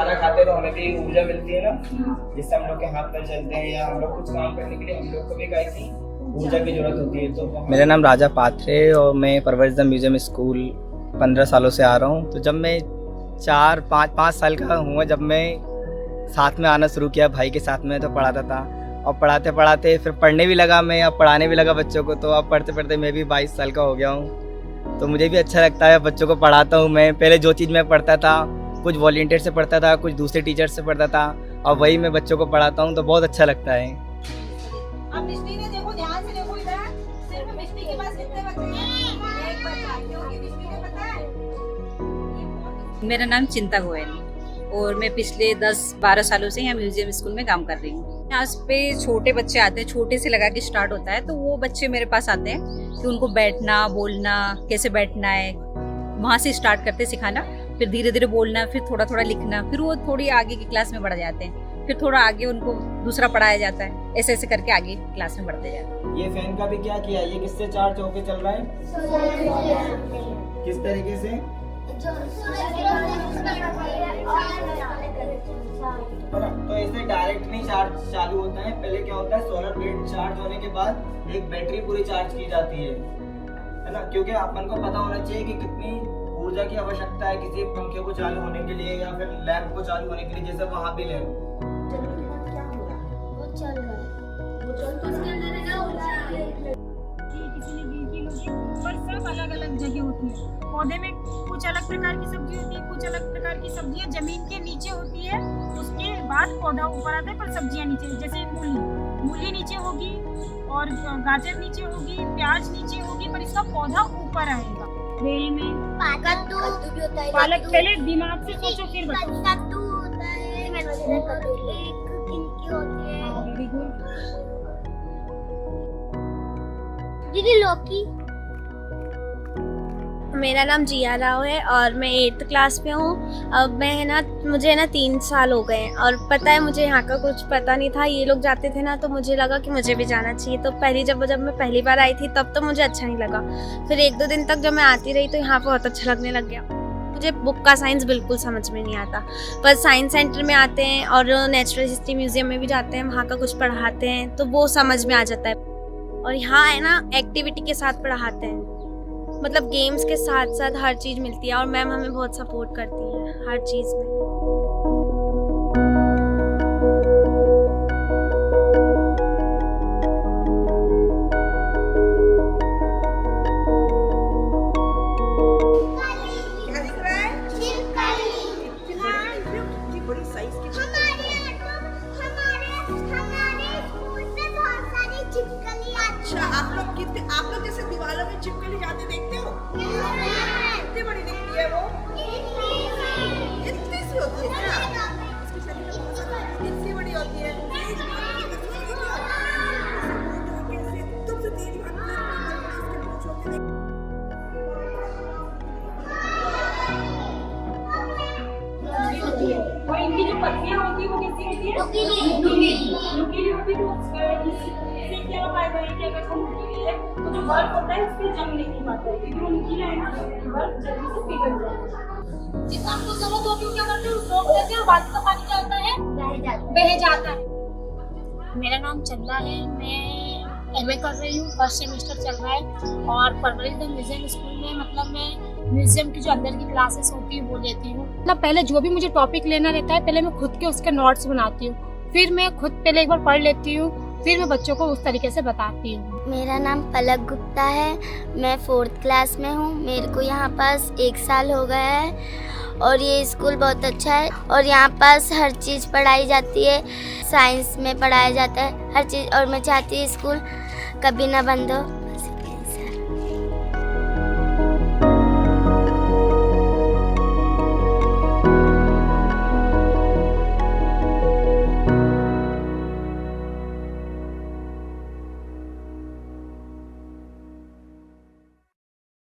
खाना खाते हैं तो हमें भी ऊर्जा मिलती है ना, जिससे हम लोग के हाथ पैर चलते हैं या हम लोग कुछ काम करने के लिए हम लोग को भी कहीं ऊर्जा की जरूरत होती है। तो मेरा नाम राजा पात्रे और मैं परवरिश म्यूजियम स्कूल 15 सालों से आ रहा हूँ। तो जब मैं 4-5 साल का हुआ, जब मैं साथ में आना शुरू किया भाई के साथ में, तो पढ़ाता था और पढ़ाते पढ़ाते फिर पढ़ने भी लगा मैं, अब पढ़ाने भी लगा बच्चों को। तो अब पढ़ते पढ़ते मैं भी 22 साल का हो गया हूँ, तो मुझे भी अच्छा लगता है, बच्चों को पढ़ाता हूँ मैं। पहले जो चीज़ मैं पढ़ता था कुछ वॉलंटियर से पढ़ता था, कुछ दूसरे टीचर से पढ़ता था, और वही मैं बच्चों को पढ़ाता हूँ, तो बहुत अच्छा लगता है। अब मिष्टी ने देखो, ध्यान से देखो इधर, सिर्फ मिष्टी के पास कितने बच्चे हैं? एक बच्चा, क्योंकि मिष्टी ने पता है। मेरा नाम चिंता गोयल और मैं पिछले 10-12 सालों से यहाँ म्यूजियम स्कूल में काम कर रही हूँ। यहाँ पे छोटे बच्चे आते हैं, छोटे से लगा के स्टार्ट होता है, तो वो बच्चे मेरे पास आते हैं कि उनको बैठना, बोलना, कैसे बैठना है, वहाँ से स्टार्ट करते सिखाना, फिर धीरे धीरे बोलना, फिर थोड़ा थोड़ा लिखना, फिर वो थोड़ी आगे की क्लास में बढ़ जाते हैं, फिर थोड़ा आगे उनको दूसरा पढ़ाया जाता है, ऐसे ऐसे करके आगे क्लास में बढ़ते जाते हैं। ये फैन का भी क्या किया, ये किससे चार्ज होके चल रहा है, किस तरीके से? तो इससे डायरेक्ट नहीं चार्ज चालू होता है, पहले क्या होता है, सोलर प्लेट चार्ज होने के बाद एक बैटरी पूरी चार्ज की जाती है ना, क्योंकि अपन को पता होना चाहिए कि कितनी ऊर्जा की आवश्यकता है किसी पंखे को चालू होने के लिए या फिर लैंप को चालू होने के लिए। जैसे वहाँ भी लैंप पर सब अलग अलग जगह होती है। पौधे में कुछ अलग प्रकार की सब्जी होती है, कुछ अलग प्रकार की सब्जियां जमीन के नीचे होती है, उसके बाद पौधा ऊपर आता है, पर सब्जियां नीचे, जैसे मूली नीचे होगी और गाजर नीचे होगी, प्याज नीचे होगी, पर इसका पौधा ऊपर आएगा। बेल में कद्दू भी होता है, पालक, पहले दिमाग से सोचो फिर बताओ। कद्दू होता है, एक गिलकी होती है। Very good. दीदी लौकी। मेरा नाम जिया राव है और मैं 8th क्लास में हूँ। अब मैं है ना, मुझे ना 3 साल हो गए हैं और पता है मुझे यहाँ का कुछ पता नहीं था। ये लोग जाते थे ना, तो मुझे लगा कि मुझे भी जाना चाहिए। तो जब मैं पहली बार आई थी तब तो मुझे अच्छा नहीं लगा, फिर 1-2 दिन तक जब मैं आती रही तो यहाँ बहुत अच्छा लगने लग गया। मुझे बुक का साइंस बिल्कुल समझ में नहीं आता, पर साइंस सेंटर में आते हैं और नेचुरल हिस्ट्री म्यूजियम में भी जाते हैं, वहाँ का कुछ पढ़ाते हैं तो वो समझ में आ जाता है। और यहाँ है ना, एक्टिविटी के साथ पढ़ाते हैं, मतलब गेम्स के साथ साथ हर चीज़ मिलती है और मैम हमें बहुत सपोर्ट करती है हर चीज़ में। क्या दिख रहा है? कितनी बड़ी साइज की अच्छा, आप लोग जैसे दीवारों में चिपकली जाते देखते हो? कितनी बड़ी दिखती है वो? इतनी सी होती है क्या? इसके शरीर में बहुत सारी इतनी बड़ी होती है। तुमसे तेज भागती है, इसके पूंछ होते हैं। और इनकी जो पत्तियां होती है वो कैसी होती है? नुकीली होती है। इससे क्या फायदा है कि अगर वो नुकीली है तो जो बर्फ होता है उससे जम नहीं पाता है, क्योंकि वो नुकीला है ना, बर्फ जल्दी से पिघल जाता है। जितना आपको जरूरत होती है क्या करते हैं, रोक देते हैं, बाकी का पानी क्या होता है, बह जाता है। मेरा नाम चंदा है, मैं एमए कर रही हूँ, फर्स्ट सेमेस्टर चल रहा है और परवरिश म्यूजियम स्कूल में मतलब मैं म्यूजियम की जो अंदर की क्लासेस होती है वो लेती हूँ। मतलब पहले जो भी मुझे टॉपिक लेना रहता है, पहले मैं खुद के उसके नोट्स बनाती हूँ, फिर मैं खुद पहले एक बार पढ़ लेती हूँ, फिर मैं बच्चों को उस तरीके से बताती हूँ। मेरा नाम पलक गुप्ता है, मैं 4th क्लास में हूँ। मेरे को यहाँ पास 1 साल हो गया है और ये स्कूल बहुत अच्छा है और यहाँ पास हर चीज़ पढ़ाई जाती है, साइंस में पढ़ाया जाता है हर चीज़, और मैं चाहती हूँ स्कूल कभी ना बंद हो।